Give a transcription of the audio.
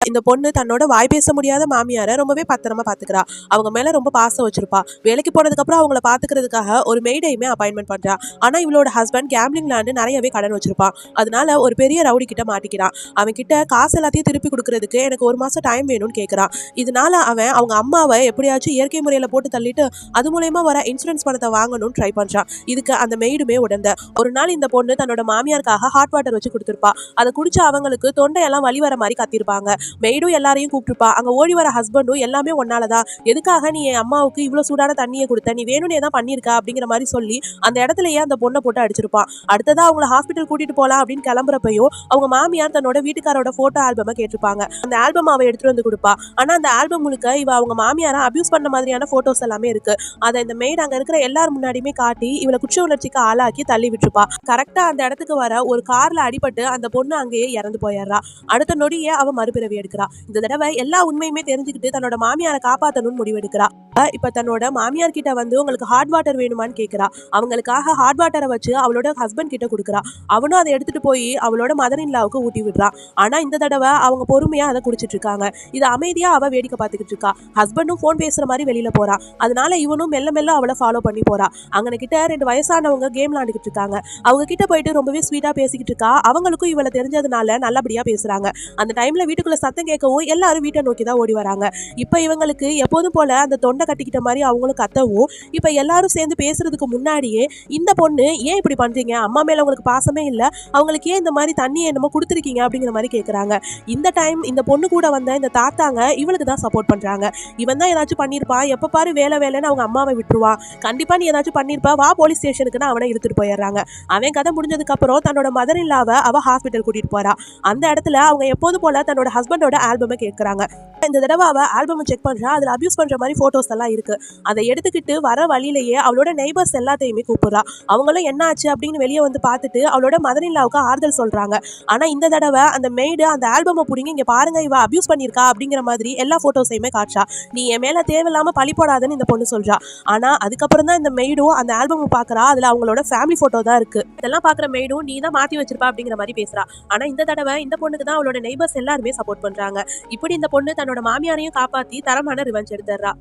இந்த பொண்ணு தன்னோட வாய் பேச முடியாத மாமியாரை ரொம்பவே பத்திரமா பாத்துக்கிறா. அவங்க மேல ரொம்ப பாசம் வச்சிருப்பா. வேலைக்கு போனதுக்கு அப்புறம் அவங்கள பாத்துக்கிறதுக்காக ஒரு மெய்டையுமே அப்பாயின்மெண்ட் பண்றா. ஆனா இவளோட ஹஸ்பண்ட் கேம்பிளிங் லேண்டு நிறையவே கடன் வச்சிருப்பான். அதனால ஒரு பெரிய ரவுடி கிட்ட மாட்டிக்கிறான். அவன் கிட்ட காசு எல்லாத்தையும் திருப்பி கொடுக்கறதுக்கு எனக்கு 1 மாசம் டைம் வேணும்னு கேட்கறான். இதனால அவன் அவங்க அம்மாவை எப்படியாச்சும் இயற்கை முறையில போட்டு தள்ளிட்டு அது மூலயமா வர இன்சூரன்ஸ் பணத்தை வாங்கணும்னு ட்ரை பண்றான். இதுக்கு அந்த மெய்டுமே உடந்த. ஒரு நாள் இந்த பொண்ணு தன்னோட மாமியாருக்காக ஹாட் வாட்டர் வச்சு கொடுத்துருப்பா. அதை குடிச்ச அவங்களுக்கு தொண்டையெல்லாம் வலி வர மாதிரி கத்திருப்பாங்க. மெய்டும் எல்லாரையும் கூப்பிட்டுருப்பா. அங்க ஓடி வர ஹஸ்பண்டும் எல்லாமே ஒன்னாலதான், எதுக்காக நீ என் அம்மாவுக்கு இவ்வளவு சூடான தண்ணியை கொடுத்த, நீ வேணும்னே தான் பண்ணிருக்கா அப்படிங்கிற மாதிரி சொல்லி அந்த இடத்துலயே அந்த பொண்ணை போட்டு அடிச்சிருப்பான். அடுத்ததா அவங்கள ஹாஸ்பிட்டல் கூட்டிட்டு போலாம் அப்படின்னு கிளம்புறப்பையும் அவங்க மாமியார் தன்னோட வீட்டுக்காரோட போட்டோ ஆல்பமை கேட்டிருப்பாங்க. அந்த ஆல்பம் அவ எடுத்துட்டு வந்து கொடுப்பா. ஆனா அந்த ஆல்பம் முழுக்க இவ அவங்க மாமியாரை அபியூஸ் பண்ண மாதிரியான போட்டோஸ் எல்லாமே இருக்கு. அதை இந்த மெய்ட் அங்க இருக்கிற எல்லாரும் முன்னாடியுமே காட்டி இவளை குற்ற உணர்ச்சிக்கு ஆளாக்கி தள்ளி விட்டுருப்பா. கரெக்டா அந்த இடத்துக்கு வர ஒரு கார்ல அடிபட்டு அந்த பொண்ணு அங்கேயே இறந்து போயிடுறா. அடுத்த நொடியே அவ மறுபிறவி எடுக்கிறா. இந்த தடவை எல்லா உண்மையுமே தெரிஞ்சுக்கிட்டு தன்னோட மாமியாரை காப்பாற்றணும்னு முடிவெடுக்கிறா. இப்ப தன்னோட மாமியார் கிட்ட வந்து உங்களுக்கு ஹாட் வாட்டர் வேணுமான்னு கேட்கிறா. அவங்களுக்காக ஹாட் வாட்டரை வச்சு அவளோட ஹஸ்பண்ட் கிட்ட கொடுக்குறா. அவனும் அதை எடுத்துட்டு போய் அவளோட மதர் இன் லாவுக்கு ஊட்டி விடுறா. ஆனா இந்த தடவை அவங்க பொறுமையா அதை குடிச்சிட்டு இருக்காங்க. இது அமைதியா அவ வேடிக்கை பார்த்துக்கிட்டு இருக்கா. ஹஸ்பண்டும் போன் பேசுற மாதிரி வெளியில போறா. அதனால இவனும் மெல்ல மெல்ல அவளை ஃபாலோ பண்ணி போறா. அங்க கிட்ட 2 வயசானவங்க கேம் விளையாண்டுக்கிட்டு இருக்காங்க. அவங்க கிட்ட போயிட்டு ரொம்பவே ஸ்வீட்டா பேசிக்கிட்டு இருக்கா. அவங்களுக்கும் இவளை தெரிஞ்சதுனால நல்லபடியா பேசுறாங்க. அந்த டைம்ல வீட்டுக்குள்ள சத்தம் கேட்கவும் எல்லாரும் வீட்டை நோக்கி தான் ஓடி வராங்க. இப்ப இவங்களுக்கு எப்போதும் போல அந்த தொண்டை கட்டிக்கிட்ட மாதிரி அவங்களும் கத்தவும் இப்ப எல்லாரும் சேர்ந்து பேசுறதுக்கு முன்னாடியே இந்த பொண்ணு ஏன் இப்படி பண்றீங்க, அம்மா மேல உங்களுக்கு பாசமே இல்ல, அவங்களுக்கு ஏன் இந்த மாதிரி தண்ணி என்னமோ கொடுத்துருக்கீங்க அப்படிங்கிற மாதிரி கேட்கறாங்க. இந்த டைம் இந்த பொண்ணு கூட வந்த இந்த தாத்தாங்க இவளுக்கு தான் சப்போர்ட் பண்றாங்க. இவன் தான் ஏதாச்சும் பண்ணிருப்பா, எப்ப பாரு வேலை வேலைன்னு அவங்க அம்மாவை விட்டுருவான், கண்டிப்பா நீ ஏதாச்சும் பண்ணிருப்பா, வா போலீஸ் ஸ்டேஷனுக்குன்னு அவனை இழுத்துட்டு போயிடுறாங்க. அவன் கதை முடிஞ்சதுக்கு அப்புறம் தன்னோட மதர் இல்லாவ அவ ஹாஸ்பிட்டல் கூட்டிட்டு போறா. அந்த இடத்துல அவங்க எப்போது போல தன்னோட ஹஸ்பண்டோட ஆல்பமை கேட்கறாங்க. இந்த தடவை அவ ஆல்பம் செக் பண்றா. அதுல அபியூஸ் பண்ற மாதிரி போட்டோஸ் எல்லாம் இருக்கு. அதை எடுத்துக்கிட்டு வர வழியிலேயே அவளோட நெய்பர்ஸ் எல்லாத்தையுமே கூப்பிடுறா. அவங்களும் என்ன ஆச்சு அப்படின்னு வெளியே வந்து பார்த்துட்டு அவளோட மதர் இன் லாவுக்கு ஆறுதல் சொல்றாங்க. ஆனா இந்த தடவை அந்த மெய்டு அந்த ஆல்பமை புடிங்க, இங்க பாருங்க இவ அபியூஸ் பண்ணிருக்கா அப்படிங்கிற மாதிரி எல்லா போட்டோஸையுமே காட்டுறா. நீ என் மேல தேவையில்லாம பழி போடாதுன்னு இந்த பொண்ணு சொல்றா. ஆனா அதுக்கப்புறம் தான் இந்த மெய்டும் அந்த ஆல்பம் பாக்குறா. அதுல அவங்களோட ஃபேமிலி போட்டோ தான் இருக்கு. இதெல்லாம் பாக்குற மெய்டும் நீ தான் மாத்தி வச்சிருப்பா அப்படிங்கிற மாதிரி பேசுறா. ஆனா இந்த தடவை இந்த பொண்ணுக்கு தான் அவளோட நெய்பர்ஸ் எல்லாருமே சப்போர்ட் பண்றாங்க. இப்படி இந்த பொண்ணு தன்னோட மாமியாரையும் காப்பாத்தி தரமான ரிவெஞ்ச் எடுத்துறா.